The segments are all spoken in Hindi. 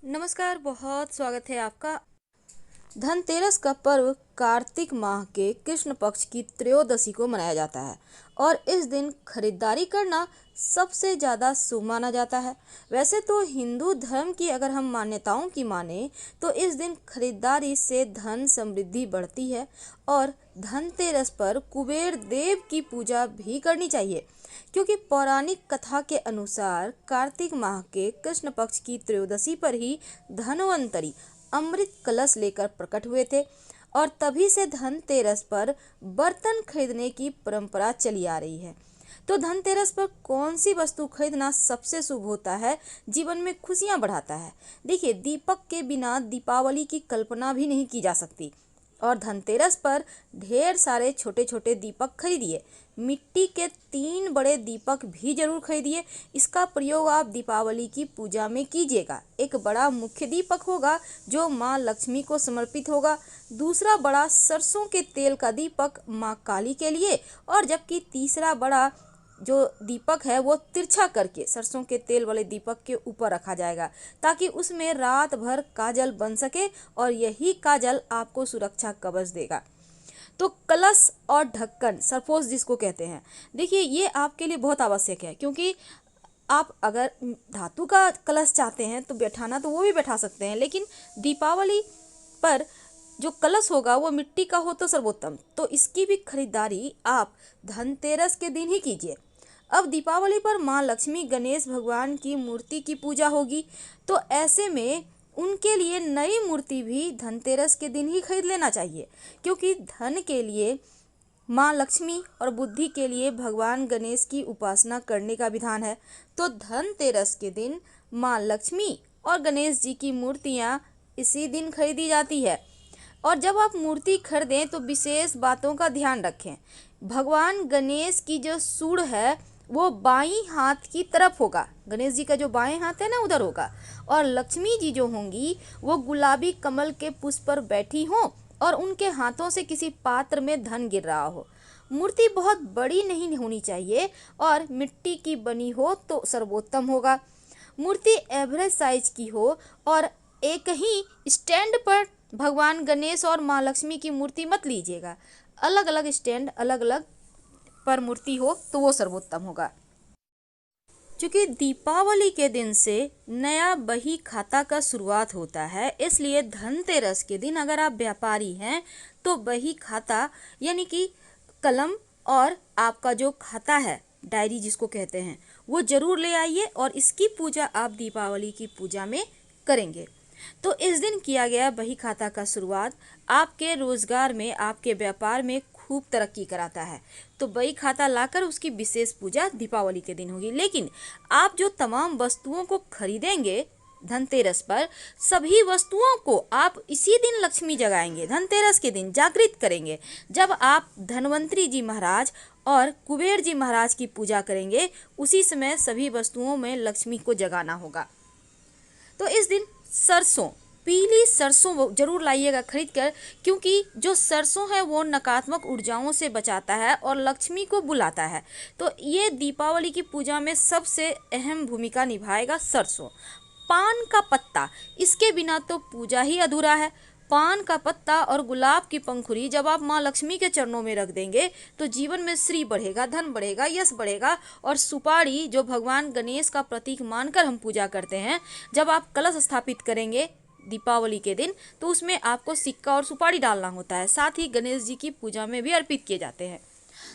नमस्कार, बहुत स्वागत है आपका। धनतेरस का पर्व कार्तिक माह के कृष्ण पक्ष की त्रयोदशी को मनाया जाता है और इस दिन खरीदारी करना सबसे ज़्यादा शुभ माना जाता है। वैसे तो हिंदू धर्म की अगर हम मान्यताओं की माने तो इस दिन खरीदारी से धन समृद्धि बढ़ती है और धनतेरस पर कुबेर देव की पूजा भी करनी चाहिए, क्योंकि पौराणिक कथा के अनुसार कार्तिक माह के कृष्ण पक्ष की त्रयोदशी पर ही धनवंतरी अमृत कलश लेकर प्रकट हुए थे और तभी से धनतेरस पर बर्तन खरीदने की परंपरा चली आ रही है। तो धनतेरस पर कौन सी वस्तु खरीदना सबसे शुभ होता है, जीवन में खुशियां बढ़ाता है? देखिए, दीपक के बिना दीपावली की कल्पना भी नहीं की जा सकती और धनतेरस पर ढेर सारे छोटे छोटे दीपक खरीदिए। मिट्टी के 3 बड़े दीपक भी जरूर खरीदिए। इसका प्रयोग आप दीपावली की पूजा में कीजिएगा। एक बड़ा मुख्य दीपक होगा जो माँ लक्ष्मी को समर्पित होगा, दूसरा बड़ा सरसों के तेल का दीपक माँ काली के लिए, और जबकि तीसरा बड़ा जो दीपक है वो तिरछा करके सरसों के तेल वाले दीपक के ऊपर रखा जाएगा, ताकि उसमें रात भर काजल बन सके और यही काजल आपको सुरक्षा कवच देगा। तो कलश और ढक्कन, सरपोश जिसको कहते हैं, देखिए ये आपके लिए बहुत आवश्यक है, क्योंकि आप अगर धातु का कलश चाहते हैं तो बैठाना तो वो भी बैठा सकते हैं, लेकिन दीपावली पर जो कलश होगा वो मिट्टी का हो तो सर्वोत्तम। तो इसकी भी खरीदारी आप धनतेरस के दिन ही कीजिए। अब दीपावली पर माँ लक्ष्मी गणेश भगवान की मूर्ति की पूजा होगी, तो ऐसे में उनके लिए नई मूर्ति भी धनतेरस के दिन ही खरीद लेना चाहिए, क्योंकि धन के लिए माँ लक्ष्मी और बुद्धि के लिए भगवान गणेश की उपासना करने का विधान है। तो धनतेरस के दिन माँ लक्ष्मी और गणेश जी की मूर्तियाँ इसी दिन खरीदी जाती है। और जब आप मूर्ति खरीदें तो विशेष बातों का ध्यान रखें। भगवान गणेश की जो सूंड है वो बाईं हाथ की तरफ होगा, गणेश जी का जो बाएं हाथ है ना उधर होगा, और लक्ष्मी जी जो होंगी वो गुलाबी कमल के पुष्प पर बैठी हों और उनके हाथों से किसी पात्र में धन गिर रहा हो। मूर्ति बहुत बड़ी नहीं होनी चाहिए और मिट्टी की बनी हो तो सर्वोत्तम होगा। मूर्ति एवरेज साइज की हो और एक ही स्टैंड पर भगवान गणेश और माँ लक्ष्मी की मूर्ति मत लीजिएगा, अलग अलग स्टैंड अलग अलग पर मूर्ति हो तो वो सर्वोत्तम होगा। क्योंकि दीपावली के दिन से नया बही खाता का शुरुआत होता है, इसलिए धनतेरस के दिन अगर आप व्यापारी हैं तो बही खाता यानी कि कलम और आपका जो खाता है, डायरी जिसको कहते हैं, वो जरूर ले आइए और इसकी पूजा आप दीपावली की पूजा में करेंगे। तो इस दिन किया गया बही खाता का शुरुआत आपके रोजगार में, आपके व्यापार में खूब तरक्की कराता है। तो बही खाता लाकर उसकी विशेष पूजा दीपावली के दिन होगी। लेकिन आप जो तमाम वस्तुओं को खरीदेंगे धनतेरस पर, सभी वस्तुओं को आप इसी दिन लक्ष्मी जगाएंगे, धनतेरस के दिन जागृत करेंगे। जब आप धनवंतरी जी महाराज और कुबेर जी महाराज की पूजा करेंगे, उसी समय सभी वस्तुओं में लक्ष्मी को जगाना होगा। तो इस दिन सरसों, पीली सरसों जरूर लाइएगा खरीद कर, क्योंकि जो सरसों है वो नकारात्मक ऊर्जाओं से बचाता है और लक्ष्मी को बुलाता है। तो ये दीपावली की पूजा में सबसे अहम भूमिका निभाएगा सरसों। पान का पत्ता, इसके बिना तो पूजा ही अधूरा है। पान का पत्ता और गुलाब की पंखुड़ी जब आप माँ लक्ष्मी के चरणों में रख देंगे तो जीवन में श्री बढ़ेगा, धन बढ़ेगा, यश बढ़ेगा। और सुपारी, जो भगवान गणेश का प्रतीक मानकर हम पूजा करते हैं, जब आप कलश स्थापित करेंगे दीपावली के दिन तो उसमें आपको सिक्का और सुपारी डालना होता है, साथ ही गणेश जी की पूजा में भी अर्पित किए जाते हैं।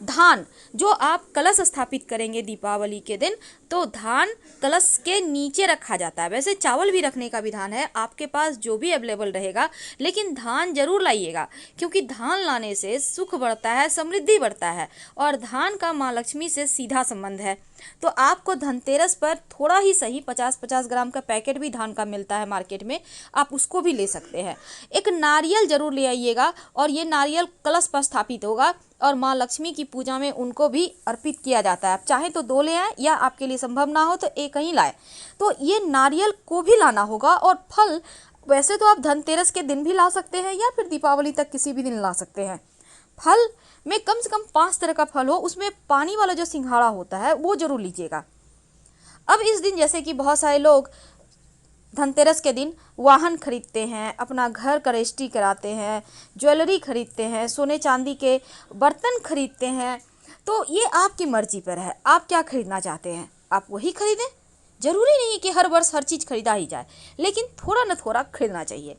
धान, जो आप कलश स्थापित करेंगे दीपावली के दिन, तो धान कलश के नीचे रखा जाता है। वैसे चावल भी रखने का विधान है, आपके पास जो भी अवेलेबल रहेगा, लेकिन धान जरूर लाइएगा, क्योंकि धान लाने से सुख बढ़ता है, समृद्धि बढ़ता है और धान का माँ लक्ष्मी से सीधा संबंध है। तो आपको धनतेरस पर थोड़ा ही सही 50-50 ग्राम का पैकेट भी धान का मिलता है मार्केट में, आप उसको भी ले सकते हैं। एक नारियल जरूर ले आइएगा और ये नारियल कलश पर स्थापित होगा और माँ लक्ष्मी की पूजा में उनको भी अर्पित किया जाता है। आप चाहे तो 2 ले आए या आपके लिए संभव ना हो तो एक ही लाए। तो ये नारियल को भी लाना होगा। और फल, वैसे तो आप धनतेरस के दिन भी ला सकते हैं या फिर दीपावली तक किसी भी दिन ला सकते हैं। फल में कम से कम 5 तरह का फल हो, उसमें पानी वाला जो सिंघाड़ा होता है वो जरूर लीजिएगा। अब इस दिन जैसे कि बहुत सारे लोग धनतेरस के दिन वाहन खरीदते हैं, अपना घर का रजिस्ट्री कराते हैं, ज्वेलरी खरीदते हैं, सोने चांदी के बर्तन खरीदते हैं। तो ये आपकी मर्जी पर है, आप क्या खरीदना चाहते हैं आप वही खरीदें। जरूरी नहीं कि हर वर्ष हर चीज़ खरीदा ही जाए, लेकिन थोड़ा न थोड़ा खरीदना चाहिए।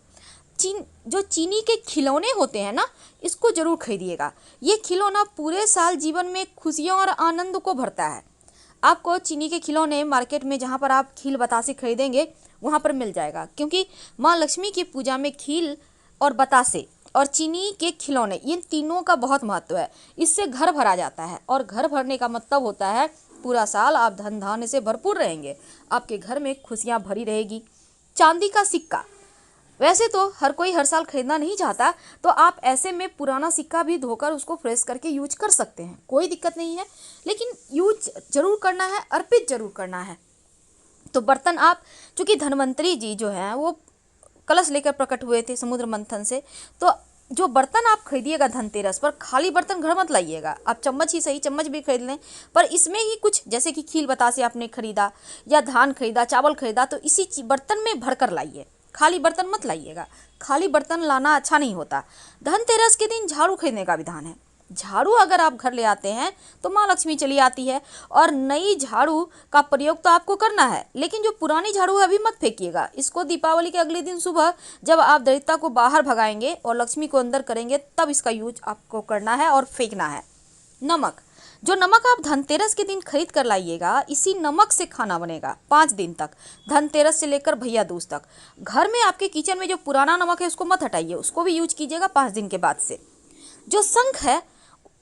जो चीनी के खिलौने होते हैं ना, इसको जरूर खरीदिएगा। ये खिलौना पूरे साल जीवन में खुशियों और आनंद को भरता है। आपको चीनी के खिलौने मार्केट में जहाँ पर आप खील बतासे खरीदेंगे वहाँ पर मिल जाएगा, क्योंकि माँ लक्ष्मी की पूजा में खील और बतासे और चीनी के खिलौने, इन तीनों का बहुत महत्व है। इससे घर भरा जाता है, और घर भरने का मतलब होता है पूरा साल आप धन धान्य से भरपूर रहेंगे, आपके घर में खुशियाँ भरी रहेगी। चांदी का सिक्का, वैसे तो हर कोई हर साल खरीदना नहीं चाहता, तो आप ऐसे में पुराना सिक्का भी धोकर उसको फ्रेश करके यूज कर सकते हैं, कोई दिक्कत नहीं है। लेकिन यूज जरूर करना है, अर्पित जरूर करना है। तो बर्तन आप, चूँकि धन्वंतरी जी जो हैं वो कलश लेकर प्रकट हुए थे समुद्र मंथन से, तो जो बर्तन आप खरीदिएगा धनतेरस पर, खाली बर्तन घर मत लाइएगा। आप चम्मच ही सही, चम्मच भी खरीद लें, पर इसमें ही कुछ, जैसे कि खील बतासे आपने खरीदा या धान खरीदा, चावल खरीदा, तो इसी बर्तन में भर कर लाइए, खाली बर्तन मत लाइएगा। खाली बर्तन लाना अच्छा नहीं होता। धनतेरस के दिन झाड़ू खरीदने का विधान है। झाड़ू अगर आप घर ले आते हैं तो माँ लक्ष्मी चली आती है, और नई झाड़ू का प्रयोग तो आपको करना है, लेकिन जो पुरानी झाड़ू है अभी मत फेंकिएगा। इसको दीपावली के अगले दिन सुबह जब आप दरिद्रता को बाहर भगाएंगे और लक्ष्मी को अंदर करेंगे, तब इसका यूज आपको करना है और फेंकना है। नमक, जो नमक आप धनतेरस के दिन खरीद कर लाइएगा, इसी नमक से खाना बनेगा 5 दिन तक, धनतेरस से लेकर भैया दूज तक। घर में आपके किचन में जो पुराना नमक है उसको मत हटाइए, उसको भी यूज कीजिएगा 5 दिन के बाद से। जो शंख है,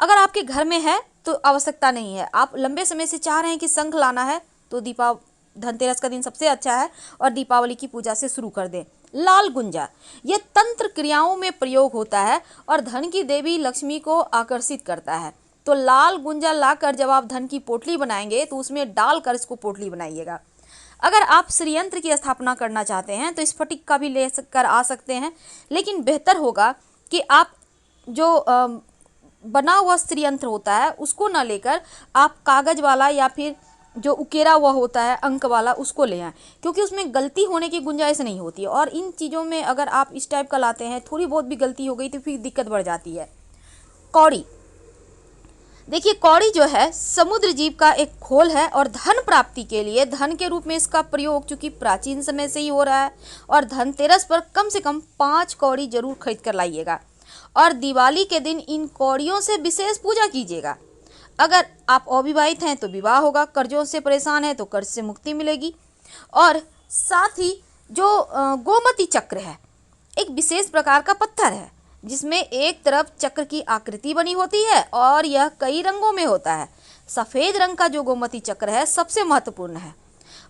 अगर आपके घर में है तो आवश्यकता नहीं है, आप लंबे समय से चाह रहे हैं कि शंख लाना है, तो धनतेरस का दिन सबसे अच्छा है, और दीपावली की पूजा से शुरू कर दें। लाल गुंजा, ये तंत्र क्रियाओं में प्रयोग होता है और धन की देवी लक्ष्मी को आकर्षित करता है। तो लाल गुंजा लाकर जब आप धन की पोटली बनाएंगे तो उसमें डालकर इसको पोटली बनाइएगा। अगर आप श्रीयंत्र की स्थापना करना चाहते हैं तो स्फटिक का भी ले कर आ सकते हैं, लेकिन बेहतर होगा कि आप जो बना हुआ श्रीयंत्र होता है उसको ना लेकर आप कागज वाला या फिर जो उकेरा हुआ होता है अंक वाला उसको ले आएँ, क्योंकि उसमें गलती होने की गुंजाइश नहीं होती है। और इन चीज़ों में अगर आप इस टाइप का लाते हैं, थोड़ी बहुत भी गलती हो गई तो फिर दिक्कत बढ़ जाती है। कौड़ी, देखिए कौड़ी जो है समुद्र जीव का एक खोल है, और धन प्राप्ति के लिए धन के रूप में इसका प्रयोग चूंकि प्राचीन समय से ही हो रहा है। और धनतेरस पर कम से कम 5 कौड़ी जरूर खरीद कर लाइएगा, और दिवाली के दिन इन कौड़ियों से विशेष पूजा कीजिएगा। अगर आप अविवाहित हैं तो विवाह होगा, कर्जों से परेशान हैं तो कर्ज से मुक्ति मिलेगी। और साथ ही जो गोमती चक्र है, एक विशेष प्रकार का पत्थर है जिसमें एक तरफ चक्र की आकृति बनी होती है और यह कई रंगों में होता है। सफ़ेद रंग का जो गोमती चक्र है सबसे महत्वपूर्ण है,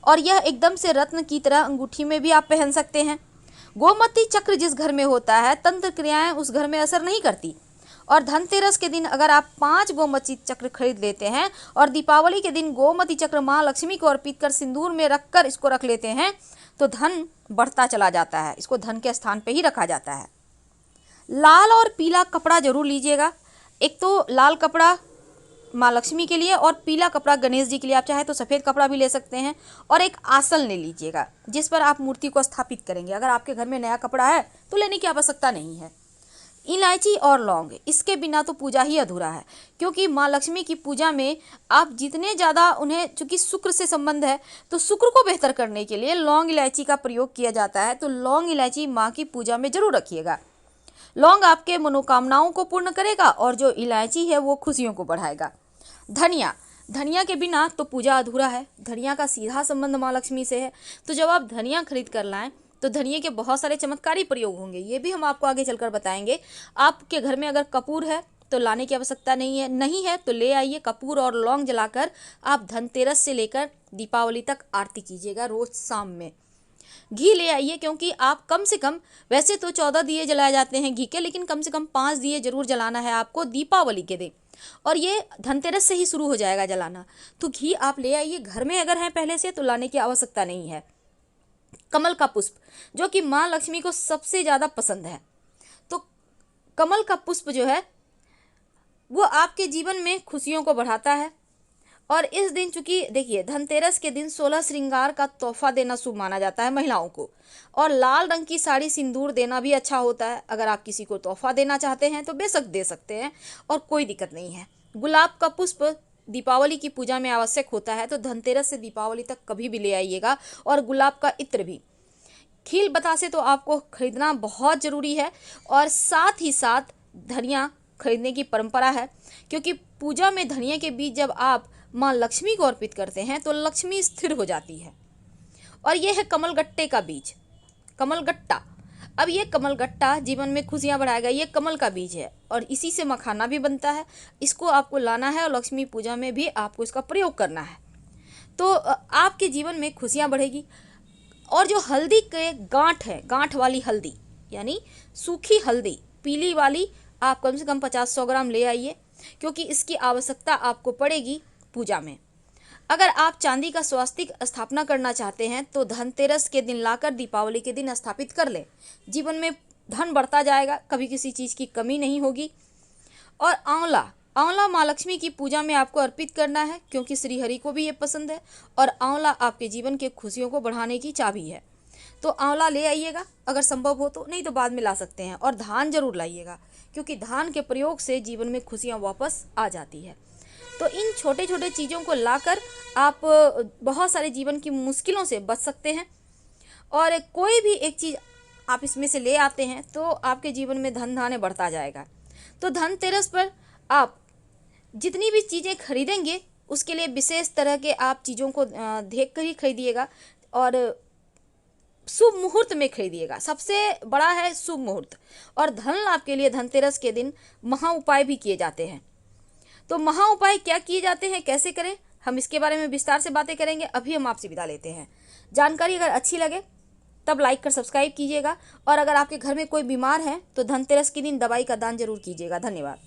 और यह एकदम से रत्न की तरह अंगूठी में भी आप पहन सकते हैं। गोमती चक्र जिस घर में होता है, तंत्र क्रियाएं उस घर में असर नहीं करती। और धनतेरस के दिन अगर आप 5 गोमती चक्र खरीद लेते हैं और दीपावली के दिन गोमती चक्र माँ लक्ष्मी को अर्पित कर सिंदूर में रखकर इसको रख लेते हैं, तो धन बढ़ता चला जाता है। इसको धन के स्थान पे ही रखा जाता है। लाल और पीला कपड़ा जरूर लीजिएगा। एक तो लाल कपड़ा माँ लक्ष्मी के लिए और पीला कपड़ा गणेश जी के लिए। आप चाहे तो सफ़ेद कपड़ा भी ले सकते हैं। और एक आसन ले लीजिएगा जिस पर आप मूर्ति को स्थापित करेंगे। अगर आपके घर में नया कपड़ा है तो लेने की आवश्यकता नहीं है। इलायची और लौंग, इसके बिना तो पूजा ही अधूरा है, क्योंकि माँ लक्ष्मी की पूजा में आप जितने ज़्यादा उन्हें, चूँकि शुक्र से संबंध है तो शुक्र को बेहतर करने के लिए लौंग इलायची का प्रयोग किया जाता है। तो लौंग इलायची माँ की पूजा में जरूर रखिएगा। लौंग आपके मनोकामनाओं को पूर्ण करेगा और जो इलायची है वो खुशियों को बढ़ाएगा। धनिया, धनिया के बिना तो पूजा अधूरा है। धनिया का सीधा संबंध माँ लक्ष्मी से है। तो जब आप धनिया खरीद कर लाएं तो धनिये के बहुत सारे चमत्कारी प्रयोग होंगे, ये भी हम आपको आगे चलकर बताएंगे। आपके घर में अगर कपूर है तो लाने की आवश्यकता नहीं है तो ले आइए। कपूर और लौंग जलाकर आप धनतेरस से लेकर दीपावली तक आरती कीजिएगा रोज शाम में। घी ले आइए, क्योंकि आप कम से कम, वैसे तो 14 दिए जलाए जाते हैं घी के, लेकिन कम से कम 5 दिए जरूर जलाना है आपको दीपावली के दिन, और ये धनतेरस से ही शुरू हो जाएगा जलाना। तो घी आप ले आइए। घर में अगर है पहले से तो लाने की आवश्यकता नहीं है। कमल का पुष्प, जो कि माँ लक्ष्मी को सबसे ज़्यादा पसंद है, तो कमल का पुष्प जो है वो आपके जीवन में खुशियों को बढ़ाता है और इस दिन चूंकि देखिए धनतेरस के दिन 16 श्रृंगार का तोहफा देना शुभ माना जाता है महिलाओं को। और लाल रंग की साड़ी सिंदूर देना भी अच्छा होता है। अगर आप किसी को तोहफा देना चाहते हैं तो बेशक दे सकते हैं और कोई दिक्कत नहीं है। गुलाब का पुष्प दीपावली की पूजा में आवश्यक होता है, तो धनतेरस से दीपावली तक कभी भी ले आइएगा। और गुलाब का इत्र भी। खील बतासे तो आपको खरीदना बहुत ज़रूरी है। और साथ ही साथ धनिया खरीदने की परंपरा है, क्योंकि पूजा में धनिया के बीज जब आप माँ लक्ष्मी को अर्पित करते हैं तो लक्ष्मी स्थिर हो जाती है। और यह है कमलगट्टे का बीज, कमलगट्टा। अब ये कमलगट्टा जीवन में खुशियां बढ़ाएगा। ये कमल का बीज है और इसी से मखाना भी बनता है। इसको आपको लाना है और लक्ष्मी पूजा में भी आपको इसका प्रयोग करना है, तो आपके जीवन में खुशियां बढ़ेगी। और जो हल्दी के गांठ है, गांठ वाली हल्दी यानी सूखी हल्दी पीली वाली, आप कम से कम 50-100 ग्राम ले आइए, क्योंकि इसकी आवश्यकता आपको पड़ेगी पूजा में। अगर आप चांदी का स्वास्तिक स्थापना करना चाहते हैं तो धनतेरस के दिन लाकर दीपावली के दिन स्थापित कर लें। जीवन में धन बढ़ता जाएगा, कभी किसी चीज़ की कमी नहीं होगी। और आंवला, आंवला माँ लक्ष्मी की पूजा में आपको अर्पित करना है, क्योंकि श्री हरि को भी ये पसंद है। और आंवला आपके जीवन के खुशियों को बढ़ाने की चाबी है, तो आंवला ले आइएगा अगर संभव हो तो, नहीं तो बाद में ला सकते हैं। और धान जरूर लाइएगा, क्योंकि धान के प्रयोग से जीवन में खुशियाँ वापस आ जाती है। तो इन छोटे छोटे चीज़ों को लाकर आप बहुत सारे जीवन की मुश्किलों से बच सकते हैं। और कोई भी एक चीज़ आप इसमें से ले आते हैं तो आपके जीवन में धन धान्य बढ़ता जाएगा। तो धनतेरस पर आप जितनी भी चीज़ें खरीदेंगे उसके लिए विशेष तरह के आप चीज़ों को देख कर ही खरीदिएगा और शुभ मुहूर्त में खरीदिएगा। सबसे बड़ा है शुभ मुहूर्त। और धन लाभ के लिए धनतेरस के दिन महा उपाय भी किए जाते हैं। तो महा उपाय क्या किए जाते हैं, कैसे करें, हम इसके बारे में विस्तार से बातें करेंगे। अभी हम आपसे विदा लेते हैं। जानकारी अगर अच्छी लगे तब लाइक कर सब्सक्राइब कीजिएगा। और अगर आपके घर में कोई बीमार है तो धनतेरस के दिन दवाई का दान जरूर कीजिएगा। धन्यवाद।